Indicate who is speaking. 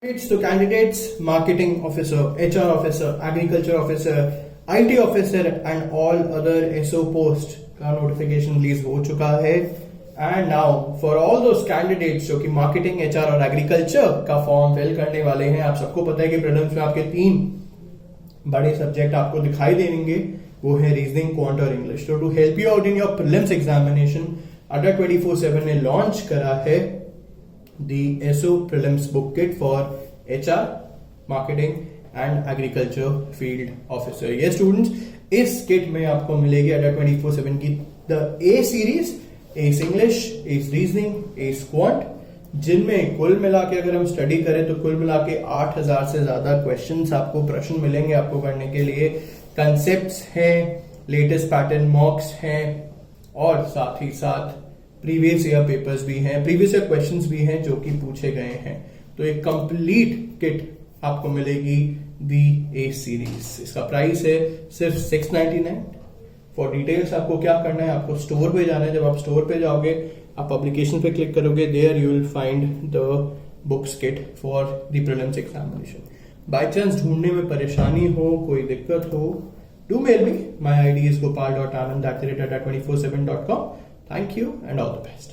Speaker 1: It's to candidates, marketing officer, HR officer, agriculture officer, IT officer and all other SO post का notification release हो चुका है. And now for all those candidates जो कि marketing, HR और agriculture का form fill करने वाले हैं, आप सबको पता है कि प्रीलिम्स में आपके 3 बड़े सब्जेक्ट आपको दिखाई देंगे, वो है रीजनिंग, क्वांट और इंग्लिश. तो to help you out in your prelims examination Adda247 ने लॉन्च करा है the SO Prelims book kit for HR, marketing and agriculture field officer. Yes students, इस किट में आपको मिलेगी Adda247 की the A series, Ace English, Ace Reasoning, Ace Quant, जिनमें कुल मिला के अगर हम स्टडी करें तो कुल मिला के 8000 से ज्यादा क्वेश्चंस आपको प्रश्न मिलेंगे आपको करने के लिए. कंसेप्ट्स हैं, लेटेस्ट पैटर्न मॉक्स हैं और साथ ही साथ प्रीवियस ईयर पेपर्स भी हैं, प्रीवियस ईयर क्वेश्चंस भी हैं जो कि पूछे गए हैं. तो एक कंप्लीट किट आपको मिलेगी दी ए सीरीज. इसका प्राइस है सिर्फ 699. फॉर डिटेल्स आपको क्या करना है, आपको स्टोर पे जाना है. जब आप स्टोर पे जाओगे, आप पब्लिकेशन पे क्लिक करोगे, there you will find the books kit for the prelims examination. By chance ढूंढने में परेशानी हो, कोई दिक्कत हो, do mail me. My ID is gopal.anand@adda247.com. Thank you and all the best.